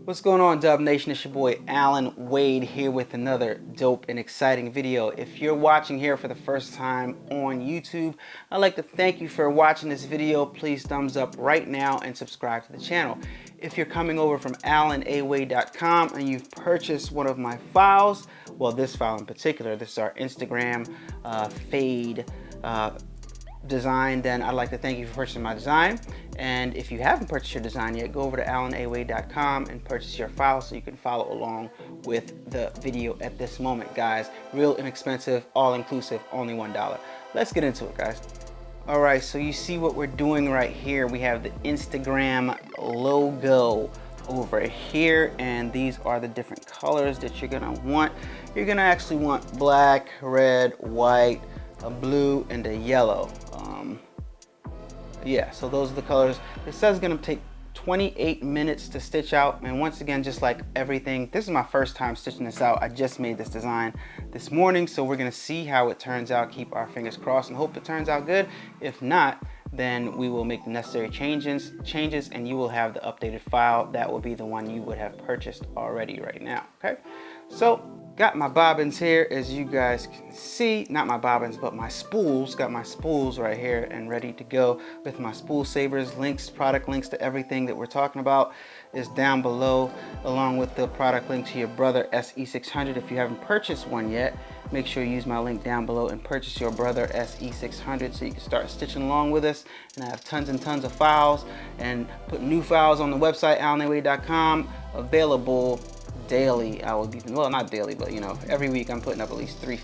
What's going on, Dub Nation? It's your boy Allan Wade here with another dope and exciting video. If you're watching here for the first time on YouTube, I'd like to thank you for watching this video. Please thumbs up right now and subscribe to the channel. If you're coming over from allanawade.com and you've purchased one of my files, well, this file in particular, this is our Instagram fade design, then I'd like to thank you for purchasing my design. And if you haven't purchased your design yet, go over to allanawade.com and purchase your file so you can follow along with the video at this moment, guys. Real inexpensive, all-inclusive, only $1. Let's get into it, guys. All right, so you see what we're doing right here. We have the Instagram logo over here, and these are the different colors that you're gonna want. You're gonna actually want black, red, white, a blue, and a yellow. Yeah, so those are the colors. It says it's gonna take 28 minutes to stitch out, and once again, just like everything, this is my first time stitching this out. I just made this design this morning, so we're gonna see how it turns out. Keep our fingers crossed and hope it turns out good. If not, then we will make the necessary changes, and you will have the updated file. That will be the one you would have purchased already right now, okay? So, got my bobbins here, as you guys can see. Not my bobbins, but my spools. Got my spools right here and ready to go with my spool savers. Links, product links to everything that we're talking about is down below, along with the product link to your Brother SE600. If you haven't purchased one yet, make sure you use my link down below and purchase your Brother SE600 so you can start stitching along with us. And I have tons and tons of files and put new files on the website, allanawade.com, available daily. I will be, well, not daily, but you know, every week I'm putting up at least three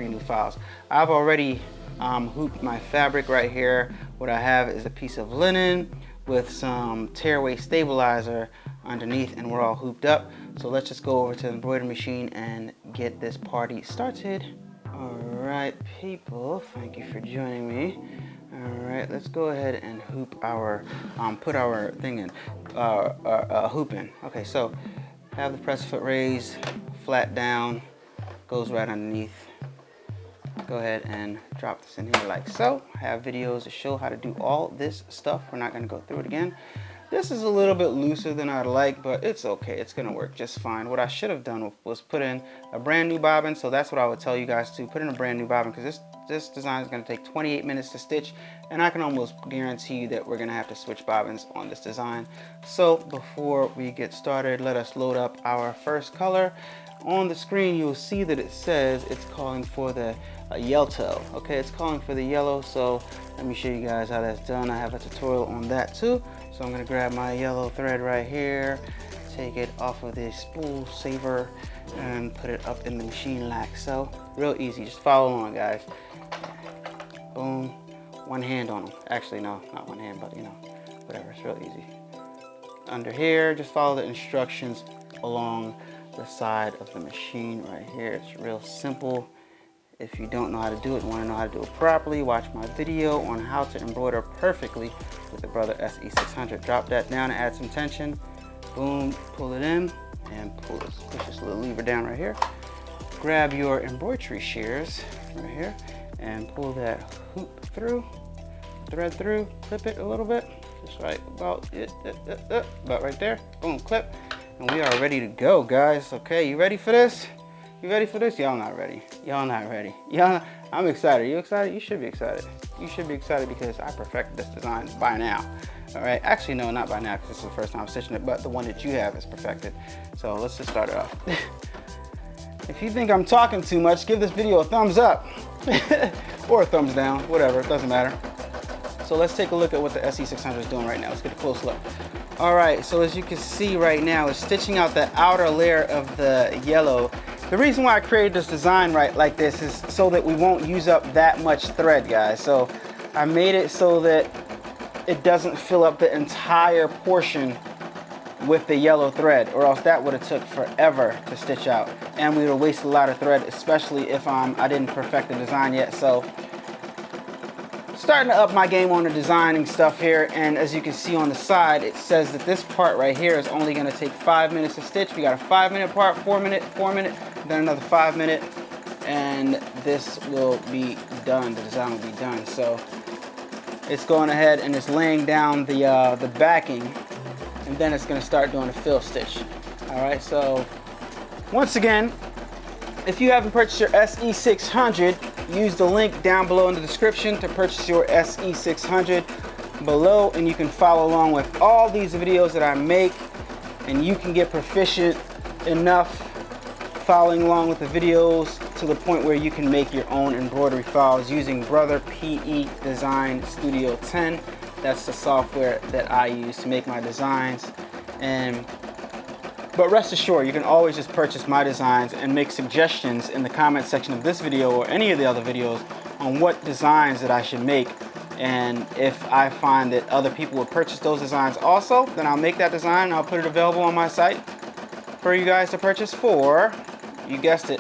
new files. I've already hooped my fabric right here. What I have is a piece of linen with some tearaway stabilizer underneath, and we're all hooped up. So let's just go over to the embroidery machine and get this party started. All right, people, thank you for joining me. All right, let's go ahead and hoop our, put our thing in, hoop in. Okay, so have the press foot raised, flat down, goes right underneath. Go ahead and drop this in here like so. I have videos to show how to do all this stuff. We're not gonna go through it again. This is a little bit looser than I'd like, but it's okay. It's gonna work just fine. What I should have done was put in a brand new bobbin, so that's what I would tell you guys to put in a brand new bobbin, because this design is gonna take 28 minutes to stitch, and I can almost guarantee you that we're gonna have to switch bobbins on this design. So before we get started, let us load up our first color. On the screen, you'll see that it says it's calling for the yellow. Okay, it's calling for the yellow, so let me show you guys how that's done. I have a tutorial on that too. So I'm gonna grab my yellow thread right here, take it off of the spool saver, and put it up in the machine like so. Real easy, just follow along, guys. Boom, one hand on them. Actually, no, not one hand, but you know, whatever, it's real easy. Under here, just follow the instructions along the side of the machine right here. It's real simple. If you don't know how to do it, want to know how to do it properly, watch my video on how to embroider perfectly with the Brother SE600. Drop that down and add some tension. Boom, pull it in and pull this, push this little lever down right here. Grab your embroidery shears right here and pull that hoop through, thread through, clip it a little bit, just right about it, about right there. Boom, clip, and we are ready to go, guys. Okay, you ready for this? You ready for this? Y'all not ready. Y'all not ready. I'm excited. You excited? You should be excited. You should be excited because I perfected this design by now. All right. Actually, no, not by now because this is the first time I'm stitching it, but the one that you have is perfected. So let's just start it off. If you think I'm talking too much, give this video a thumbs up or a thumbs down, whatever. It doesn't matter. So let's take a look at what the SE600 is doing right now. Let's get a close look. All right. So as you can see right now, it's stitching out the outer layer of the yellow. The reason why I created this design like this is so that we won't use up that much thread, guys. So I made it so that it doesn't fill up the entire portion with the yellow thread, or else that would have took forever to stitch out. And we would have wasted a lot of thread, especially if I didn't perfect the design yet. So starting to up my game on the designing stuff here, and as you can see on the side, it says that this part right here is only gonna take 5 minutes to stitch. We got a 5-minute part, 4 minute, 4 minute, then another 5 minute, and this will be done. The design will be done. So it's going ahead and it's laying down the backing and then it's gonna start doing a fill stitch. All right, so once again, if you haven't purchased your SE600, use the link down below in the description to purchase your SE600 below, and you can follow along with all these videos that I make, and you can get proficient enough following along with the videos to the point where you can make your own embroidery files using Brother PE Design Studio 10. That's the software that I use to make my designs. But rest assured, you can always just purchase my designs and make suggestions in the comment section of this video or any of the other videos on what designs that I should make. And if I find that other people would purchase those designs also, then I'll make that design and I'll put it available on my site for you guys to purchase for, you guessed it,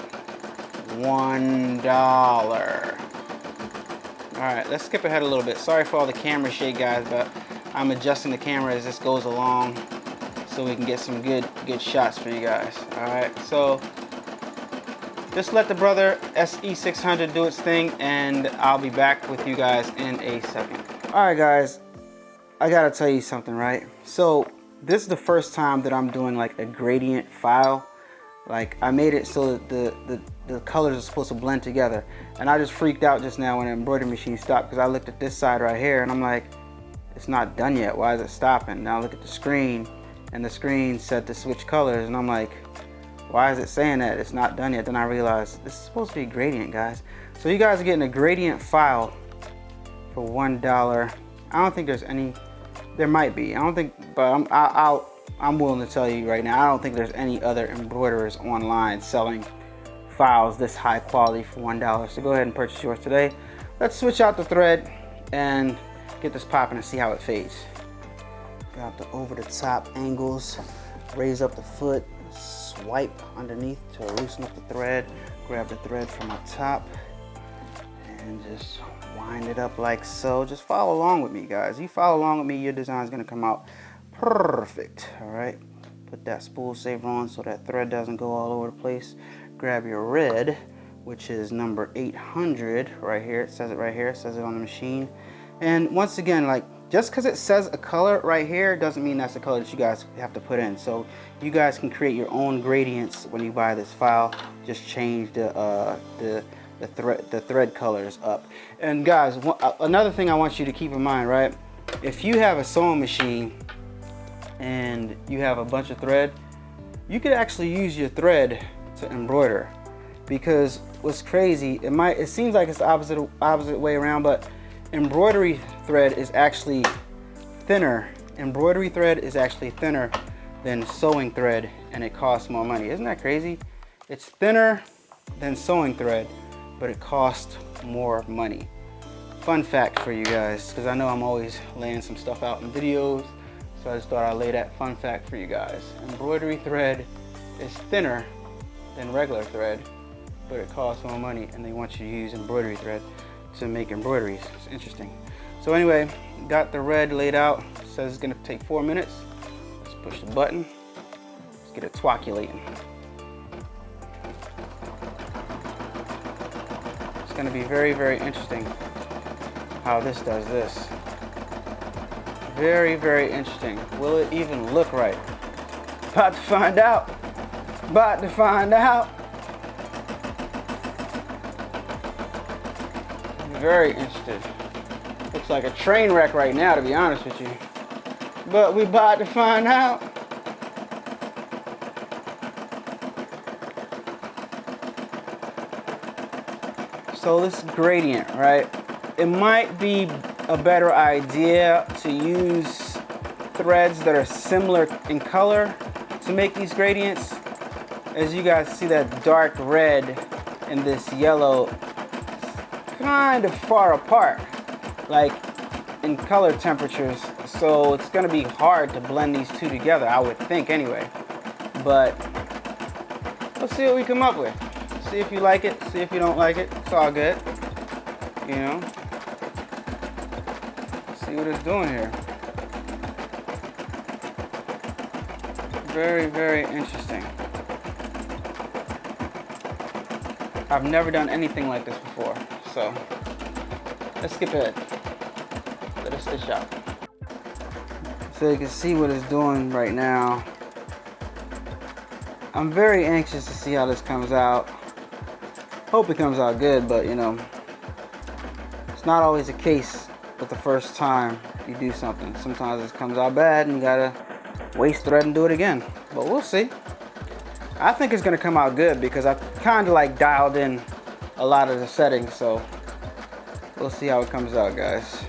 $1. All right, let's skip ahead a little bit. Sorry for all the camera shake, guys, but I'm adjusting the camera as this goes along so we can get some good shots for you guys. All right, so just let the Brother SE600 do its thing, and I'll be back with you guys in a second. All right, guys, I gotta tell you something, right? So this is the first time that I'm doing like a gradient file. Like, I made it so that the colors are supposed to blend together, and I just freaked out just now when the embroidery machine stopped, because I looked at this side right here and I'm like, it's not done yet. Why is it stopping? Now look at the screen, and the screen said to switch colors, and I'm like, why is it saying that it's not done yet? Then I realized this is supposed to be a gradient, guys. So you guys are getting a gradient file for $1. I don't think there's any. There might be. I don't think, but I'm willing to tell you right now, I don't think there's any other embroiderers online selling files this high quality for $1. So go ahead and purchase yours today. Let's switch out the thread and get this popping and see how it fades. Got the over the top angles, raise up the foot, swipe underneath to loosen up the thread, grab the thread from the top, and just wind it up like so. Just follow along with me, guys. You follow along with me, your design is gonna come out perfect. All right, put that spool saver on so that thread doesn't go all over the place. Grab your red, which is number 800 right here. It says it right here. It says it on the machine. And once again, like, just because it says a color right here doesn't mean that's the color that you guys have to put in. So you guys can create your own gradients when you buy this file. Just change the thread colors up. And guys, another thing I want you to keep in mind, right? If you have a sewing machine and you have a bunch of thread, you could actually use your thread to embroider. Because what's crazy, it seems like it's the opposite way around, but embroidery thread is actually thinner. Embroidery thread is actually thinner than sewing thread, and it costs more money. Isn't that crazy? It's thinner than sewing thread, but it costs more money. Fun fact for you guys, because I know I'm always laying some stuff out in videos, so I just thought I'd lay that fun fact for you guys. Embroidery thread is thinner than regular thread, but it costs more money, and they want you to use embroidery thread to make embroideries. It's interesting. So anyway, got the red laid out. It says it's gonna take 4 minutes. Let's push the button. Let's get it twacculating. It's gonna be very, very interesting how this does this. Very, very interesting. Will it even look right? About to find out. About to find out. Very interested. Looks like a train wreck right now, to be honest with you. But we about to find out. So this gradient, right? It might be a better idea to use threads that are similar in color to make these gradients. As you guys see, that dark red and this yellow kind of far apart, like in color temperatures, so it's gonna be hard to blend these two together, I would think anyway. But let's see what we come up with. See if you like it, see if you don't like it. It's all good, you know. See what it's doing here. Very, very interesting. I've never done anything like this before, so let's skip ahead. Let us stitch out. so you can see what it's doing right now. I'm very anxious to see how this comes out. Hope it comes out good, but you know, it's not always the case with the first time you do something. Sometimes it comes out bad and you gotta waste thread and do it again. But we'll see. I think it's gonna come out good because I kind of like dialed in a lot of the settings, so we'll see how it comes out, guys.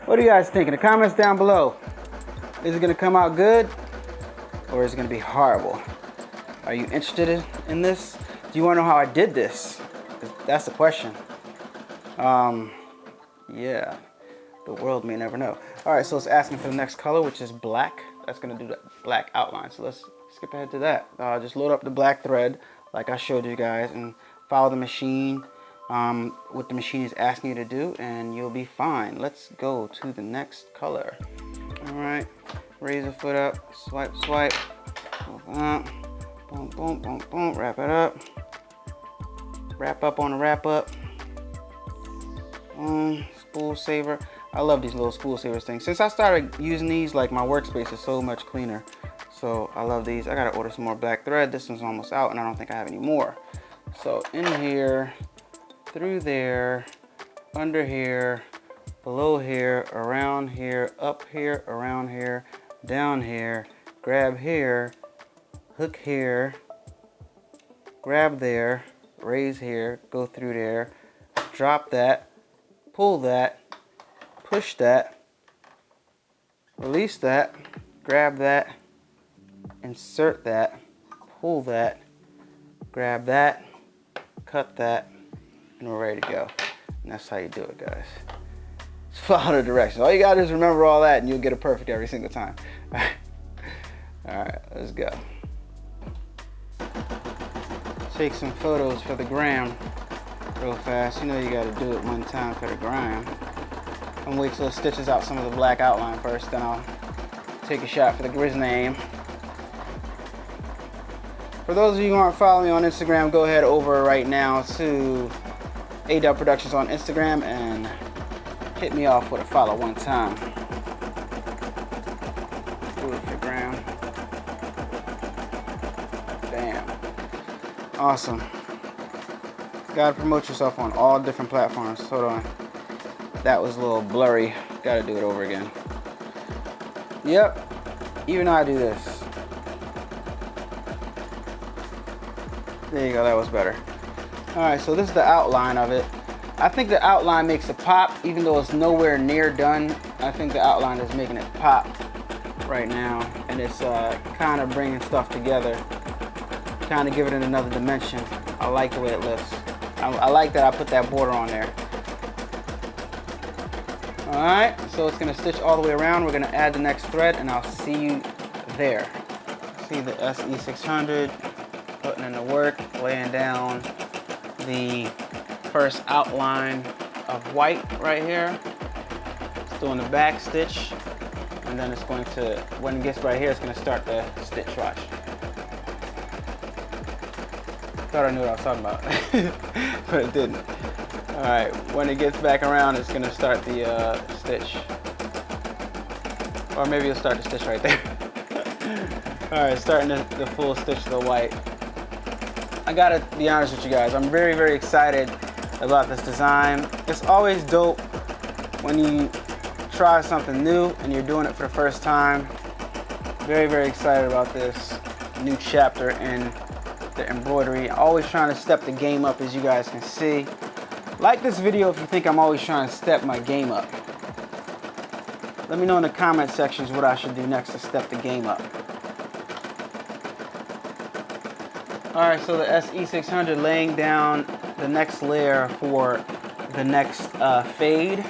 What do you guys think? In the comments down below, is it gonna come out good or is it gonna be horrible? Are you interested in this? Do you wanna know how I did this? That's the question. Yeah, the world may never know. All right, so it's asking for the next color, which is black. That's gonna do that black outline. So let's skip ahead to that. Just load up the black thread like I showed you guys and follow the machine, what the machine is asking you to do, and you'll be fine. Let's go to the next color. All right, raise the foot up, swipe, swipe, boom, boom, boom, boom, wrap it up. Wrap up on the wrap up. Spool saver. I love these little spool savers things. Since I started using these, like my workspace is so much cleaner. So I love these. I gotta order some more black thread. This one's almost out and I don't think I have any more. So in here, through there, under here, below here, around here, up here, around here, down here, grab here, hook here, grab there, raise here, go through there, drop that, pull that, push that, release that, grab that, insert that, pull that, grab that, cut that, and we're ready to go. And that's how you do it, guys. Just follow the directions. All you gotta do is remember all that and you'll get it perfect every single time. All right, let's go. Take some photos for the gram real fast. You know you gotta do it one time for the gram. I'm gonna wait till it stitches out some of the black outline first, then I'll take a shot for the Grizz name. For those of you who aren't following me on Instagram, go ahead over right now to A-Dubb Productions on Instagram and hit me off with a follow one time. Do it for gram. Bam. Awesome. Gotta promote yourself on all different platforms. Hold on. That was a little blurry. Gotta do it over again. Yep. Even I do this. There you go, that was better. Alright, so this is the outline of it. I think the outline makes it pop, even though it's nowhere near done. I think the outline is making it pop right now. And it's kind of bringing stuff together. Kind of giving it another dimension. I like the way it looks. I like that I put that border on there. Alright, so it's going to stitch all the way around. We're going to add the next thread and I'll see you there. See the SE600, putting in the work, laying down the first outline of white right here. It's doing the back stitch, and then it's going to, when it gets right here, it's going to start the stitch. Watch. Thought I knew what I was talking about, but it didn't. All right, when it gets back around, it's going to start the stitch, or maybe it'll start the stitch right there. All right, starting the full stitch of the white. I gotta be honest with you guys, I'm very, very excited about this design. It's always dope when you try something new and you're doing it for the first time. Very, very excited about this new chapter in the embroidery. Always trying to step the game up, as you guys can see. Like this video if you think I'm always trying to step my game up. Let me know in the comment sections what I should do next to step the game up. Alright, so the SE600 laying down the next layer for the next fade.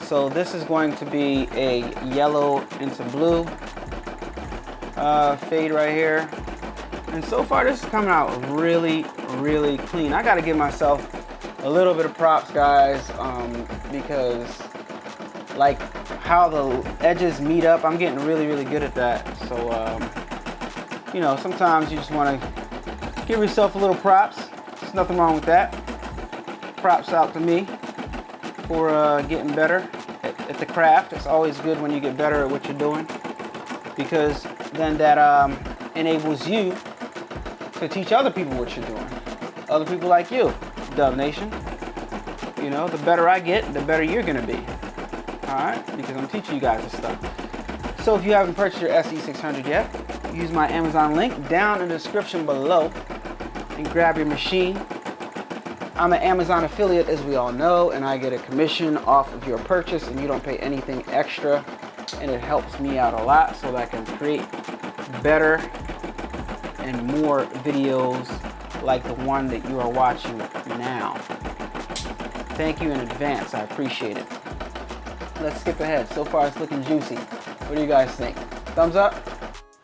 So this is going to be a yellow into blue fade right here. And so far this is coming out really, really clean. I gotta give myself a little bit of props, guys, because like how the edges meet up, I'm getting really, really good at that. So, you know, sometimes you just want to give yourself a little props. There's nothing wrong with that. Props out to me for getting better at at the craft. It's always good when you get better at what you're doing, because then that enables you to teach other people what you're doing. Other people like you, Dub Nation. You know, the better I get, the better you're gonna be. Alright? Because I'm teaching you guys this stuff. So if you haven't purchased your SE600 yet, use my Amazon link down in the description below and grab your machine. I'm an Amazon affiliate, as we all know, and I get a commission off of your purchase, and you don't pay anything extra, and it helps me out a lot so that I can create better and more videos like the one that you are watching now. Thank you in advance, I appreciate it. Let's skip ahead. So far it's looking juicy. What do you guys think? Thumbs up?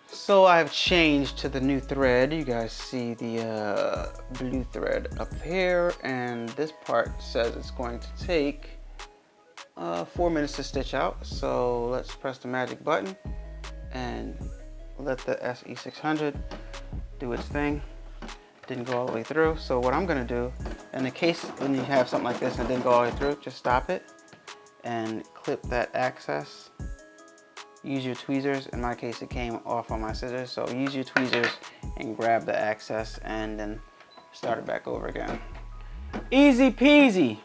So I've changed to the new thread. You guys see the blue thread up here, and this part says it's going to take 4 minutes to stitch out. So let's press the magic button and let the SE600 do its thing. Didn't go all the way through. So what I'm gonna do, in the case when you have something like this and it didn't go all the way through, just stop it and clip that access. Use your tweezers. In my case, it came off on my scissors, so use your tweezers and grab the access and then start it back over again. Easy peasy.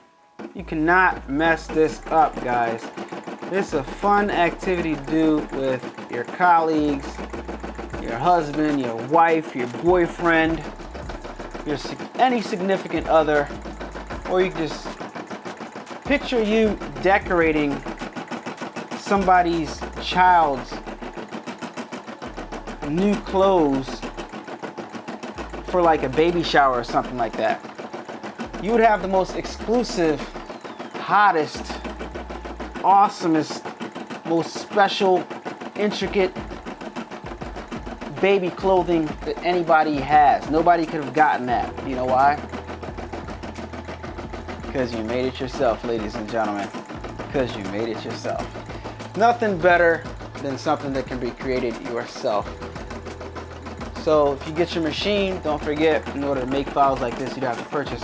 You cannot mess this up, guys. This is a fun activity to do with your colleagues, your husband, your wife, your boyfriend, any significant other, or you can just picture you decorating somebody's child's new clothes for like a baby shower or something like that. You would have the most exclusive, hottest, awesomest, most special, intricate baby clothing that anybody has. Nobody could have gotten that. You know why? Because you made it yourself, ladies and gentlemen. Because you made it yourself. Nothing better than something that can be created yourself. So if you get your machine, don't forget, in order to make files like this, you'd have to purchase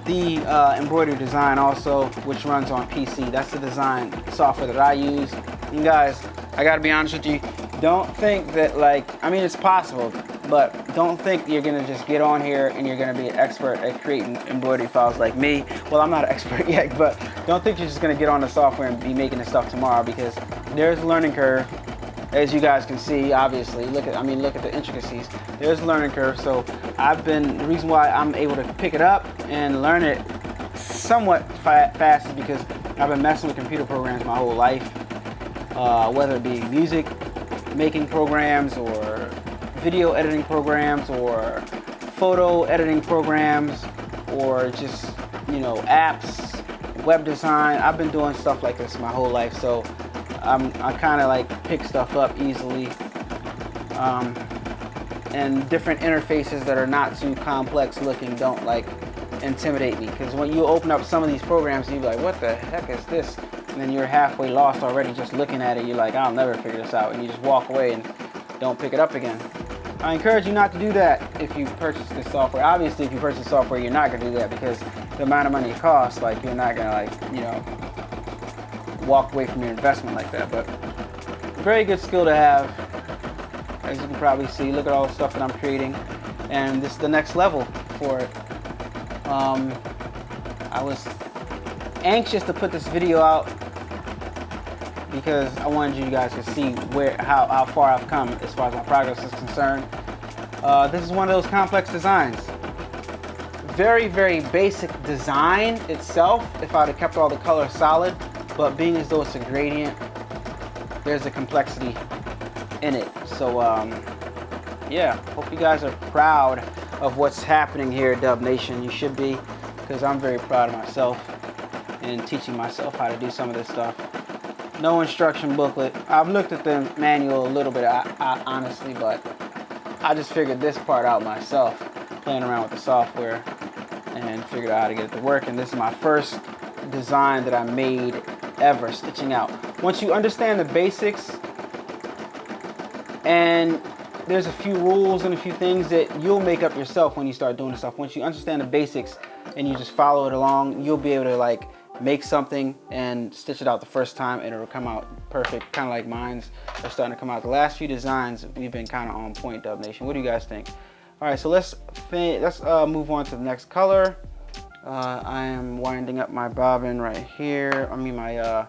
the embroidery design also, which runs on PC. That's the design software that I use. And guys, I gotta be honest with you, don't think that, like, I mean, it's possible, but don't think you're gonna just get on here and you're gonna be an expert at creating embroidery files like me. Well, I'm not an expert yet, but don't think you're just gonna get on the software and be making this stuff tomorrow, because there's a learning curve. As you guys can see, obviously, look at the intricacies. There's a learning curve. So the reason why I'm able to pick it up and learn it somewhat fast is because I've been messing with computer programs my whole life, whether it be music making programs or video editing programs or photo editing programs or just, you know, apps, web design. I've been doing stuff like this my whole life, so I kind of like pick stuff up easily, and different interfaces that are not too complex looking don't like intimidate me, because when you open up some of these programs and you're like, what the heck is this? And then you're halfway lost already just looking at it. You're like, I'll never figure this out, and you just walk away and don't pick it up again. I encourage you not to do that if you purchase this software. Obviously, if you purchase software, you're not going to do that, because the amount of money it costs, like, you're not going to, like, you know, walk away from your investment like that. But very good skill to have. As you can probably see, look at all the stuff that I'm creating, and this is the next level for it. I was anxious to put this video out because I wanted you guys to see how far I've come as far as my progress is concerned. This is one of those complex designs. Very, very basic design itself if I'd have kept all the colors solid, but being as though it's a gradient, there's a complexity in it. So yeah, hope you guys are proud of what's happening here at Dub Nation. You should be, because I'm very proud of myself and teaching myself how to do some of this stuff. No instruction booklet. I've looked at the manual a little bit, honestly, but I just figured this part out myself, playing around with the software, and figured out how to get it to work. And this is my first design that I made ever stitching out. Once you understand the basics, and there's a few rules and a few things that you'll make up yourself when you start doing this stuff. Once you understand the basics and you just follow it along, you'll be able to like make something and stitch it out the first time and it'll come out perfect, kind of like mine's are starting to come out. The last few designs we've been kind of on point, Dub Nation. What do you guys think? All right, so let's move on to the next color. I am winding up my bobbin right here. I mean my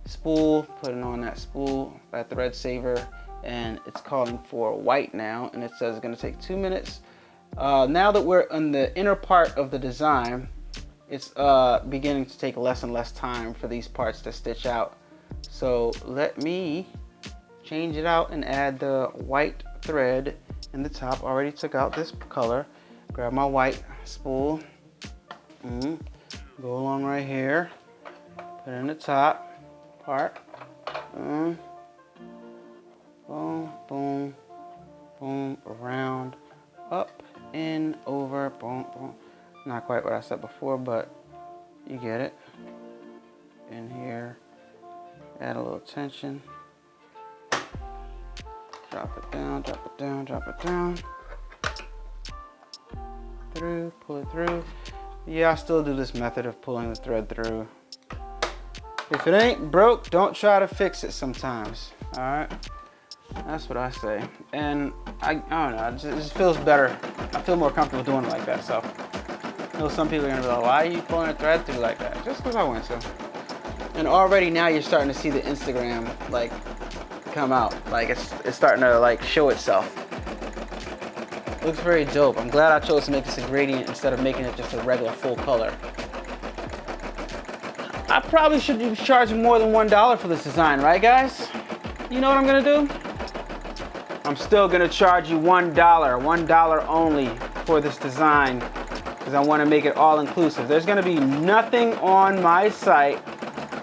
spool, putting on that spool, that thread saver, and it's calling for white now, and it says it's going to take 2 minutes. Now that we're in the inner part of the design, it's beginning to take less and less time for these parts to stitch out. So let me change it out and add the white thread in the top. Already took out this color. Grab my white spool, go along right here, put it in the top part, boom, boom, boom, around, up, in, over, boom, boom. Not quite what I said before, but you get it. In here, add a little tension. Drop it down, drop it down, drop it down. Through, pull it through. Yeah, I still do this method of pulling the thread through. If it ain't broke, don't try to fix it sometimes. All right, that's what I say. And I don't know, it just feels better. I feel more comfortable doing it like that. So I know some people are gonna be like, why are you pulling a thread through like that? Just because I want to. And already now you're starting to see the Instagram like come out. Like it's starting to like show itself. Looks very dope. I'm glad I chose to make this a gradient instead of making it just a regular full color. I probably should be charging more than $1 for this design, right guys? You know what I'm gonna do? I'm still gonna charge you $1 only for this design because I wanna make it all inclusive. There's gonna be nothing on my site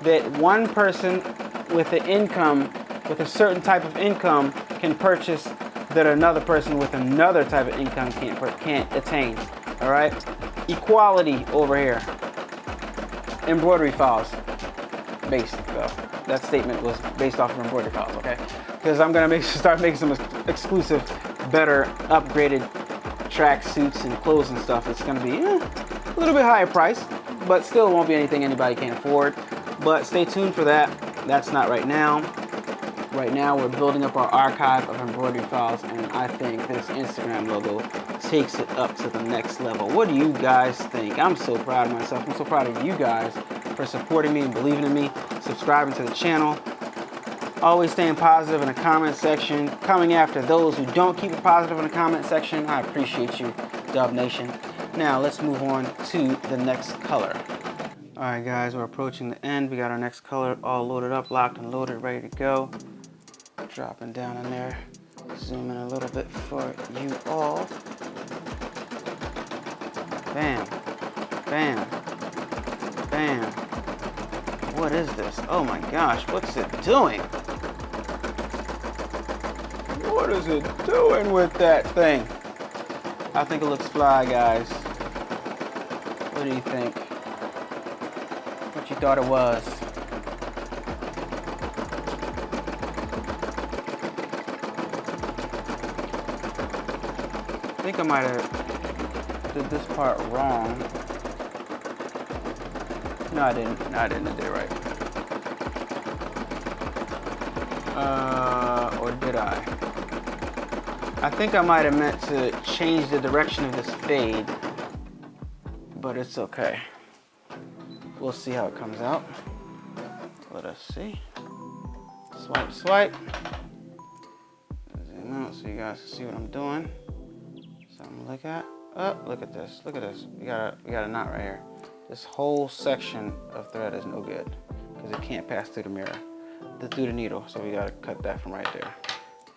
that one person with an income, with a certain type of income can purchase that another person with another type of income can't attain, all right? Equality over here. Embroidery files, based though. That statement was based off of embroidery files, okay? Because I'm gonna start making some exclusive, better, upgraded track suits and clothes and stuff. It's gonna be a little bit higher price, but still won't be anything anybody can afford. But stay tuned for that. That's not right now. Right now we're building up our archive of embroidery files, and I think this Instagram logo takes it up to the next level. What do you guys think? I'm so proud of myself. I'm so proud of you guys for supporting me and believing in me, subscribing to the channel, always staying positive in the comment section, coming after those who don't keep it positive in the comment section. I appreciate you, Dub Nation. Now let's move on to the next color. All right guys, we're approaching the end. We got our next color all loaded up, locked and loaded, ready to go. Dropping down in there, zoom in a little bit for you all. Bam, bam, bam. What is this? Oh my gosh, what's it doing? What is it doing with that thing? I think it looks fly, guys. What do you think? What you thought it was? I think I might have did this part wrong. No, I didn't. No, I didn't. I did it right. Or did I? I think I might have meant to change the direction of this fade, but it's okay. We'll see how it comes out. Let us see. Swipe, swipe. Zoom out so you guys can see what I'm doing. Something to look at. Oh, look at this. Look at this. We got a knot right here. This whole section of thread is no good because it can't pass through the mirror, through the needle. So we gotta cut that from right there.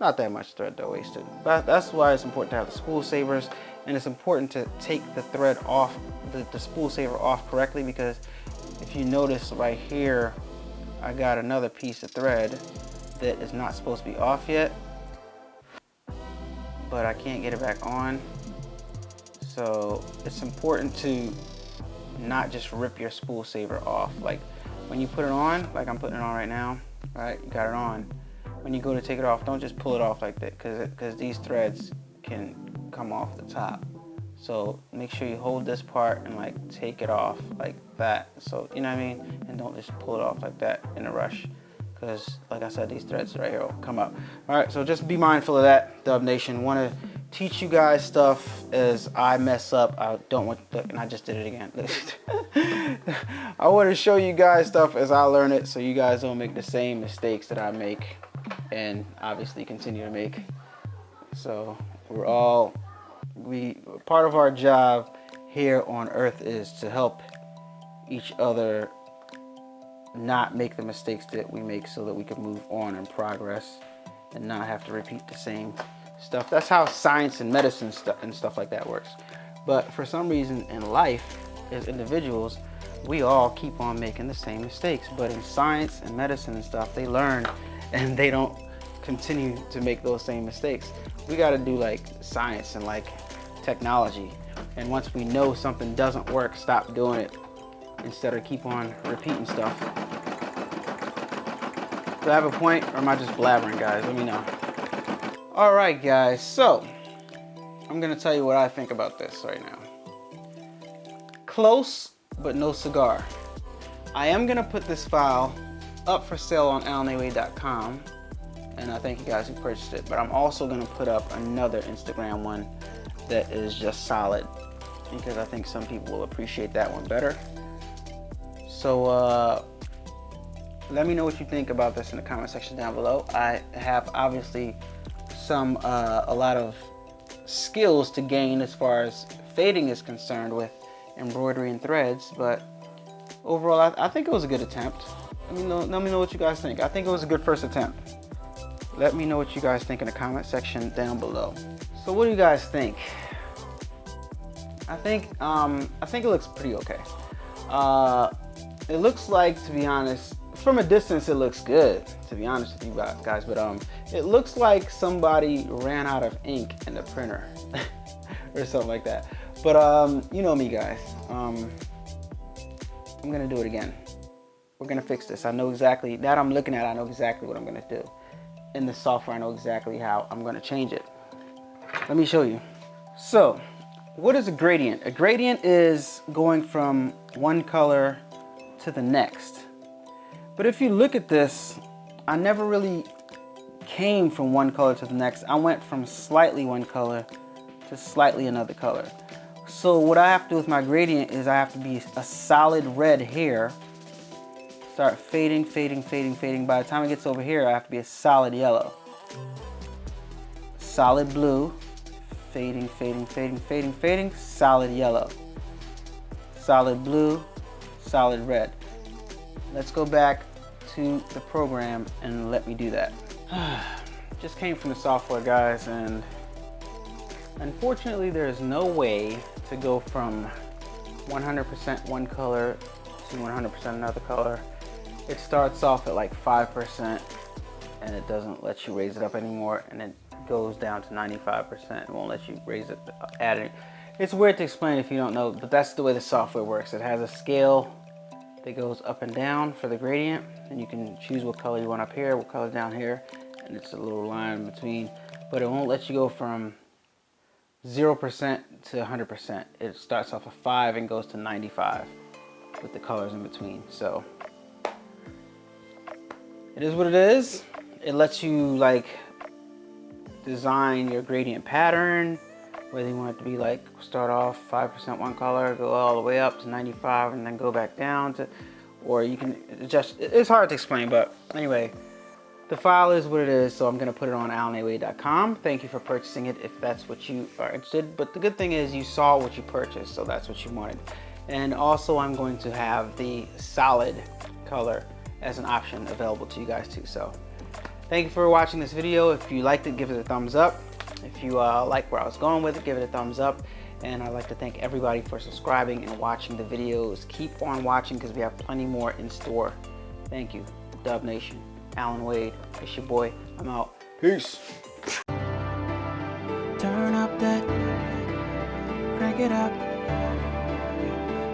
Not that much thread though wasted, but that's why it's important to have the spool savers, and it's important to take the thread off, the spool saver off correctly, because if you notice right here, I got another piece of thread that is not supposed to be off yet, but I can't get it back on. So it's important to not just rip your spool saver off. Like when you put it on, like I'm putting it on right now, right? You got it on. When you go to take it off, don't just pull it off like that, because these threads can come off the top. So make sure you hold this part and like take it off like that. So, you know what I mean? And don't just pull it off like that in a rush. Because like I said, these threads right here will come up. All right, so just be mindful of that, Dubb Nation. Want to teach you guys stuff as I mess up. I don't want to, and I just did it again. I want to show you guys stuff as I learn it so you guys don't make the same mistakes that I make and obviously continue to make. So part of our job here on Earth is to help each other not make the mistakes that we make so that we can move on and progress and not have to repeat the same stuff. That's how science and medicine and stuff like that works. But for some reason in life, as individuals, we all keep on making the same mistakes. But in science and medicine and stuff, they learn and they don't continue to make those same mistakes. We got to do like science and like technology. And once we know something doesn't work, stop doing it instead of keep on repeating stuff. Do I have a point or am I just blabbering, guys? Let me know. All right, guys, so I'm gonna tell you what I think about this right now. Close, but no cigar. I am gonna put this file up for sale on allanawade.com, and I thank you guys who purchased it, but I'm also gonna put up another Instagram one that is just solid because I think some people will appreciate that one better. So let me know what you think about this in the comment section down below. I have obviously a lot of skills to gain as far as fading is concerned with embroidery and threads, but overall I think it was a good attempt. Let me know what you guys think. I think it was a good first attempt. Let me know what you guys think in the comment section down below. So what do you guys think? I think it looks pretty okay. It looks like, to be honest, from a distance it looks good, to be honest with you guys, but it looks like somebody ran out of ink in the printer or something like that. But you know me, guys. I'm gonna do it again. We're gonna fix this. I know exactly, that I'm looking at, I know exactly what I'm gonna do. In the software, I know exactly how I'm gonna change it. Let me show you. So, what is a gradient? A gradient is going from one color to the next. But if you look at this, I never really came from one color to the next. I went from slightly one color to slightly another color. So what I have to do with my gradient is I have to be a solid red here. Start fading, fading, fading, fading. By the time it gets over here, I have to be a solid yellow. Solid blue, fading, fading, fading, fading, fading, solid yellow. Solid blue, solid red. Let's go back to the program and let me do that. Just came from the software, guys, and unfortunately there's no way to go from 100% one color to 100% another color. It starts off at like 5% and it doesn't let you raise it up anymore, and it goes down to 95%. It won't let you raise it, add it. It's weird to explain if you don't know, but that's the way the software works. It has a scale that goes up and down for the gradient, and you can choose what color you want up here, what color down here, and it's a little line in between, but it won't let you go from 0% to 100%. It starts off at 5 and goes to 95 with the colors in between. So it is what it is. It lets you like design your gradient pattern, whether you want it to be like start off 5% one color, go all the way up to 95 and then go back down to, or you can adjust. It's hard to explain, but anyway, the file is what it is, so I'm gonna put it on allanawade.com. Thank you for purchasing it if that's what you are interested. But the good thing is you saw what you purchased, so that's what you wanted. And also I'm going to have the solid color as an option available to you guys too. So thank you for watching this video. If you liked it, give it a thumbs up. If you like where I was going with it, give it a thumbs up. And I'd like to thank everybody for subscribing and watching the videos. Keep on watching because we have plenty more in store. Thank you, Dubb Nation. Allan Wade, it's your boy. I'm out. Peace. Turn up that, crank it up.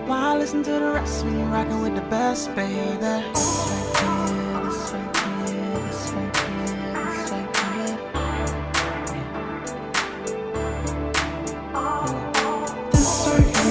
While I listen to the rest when you're rocking with the best, baby.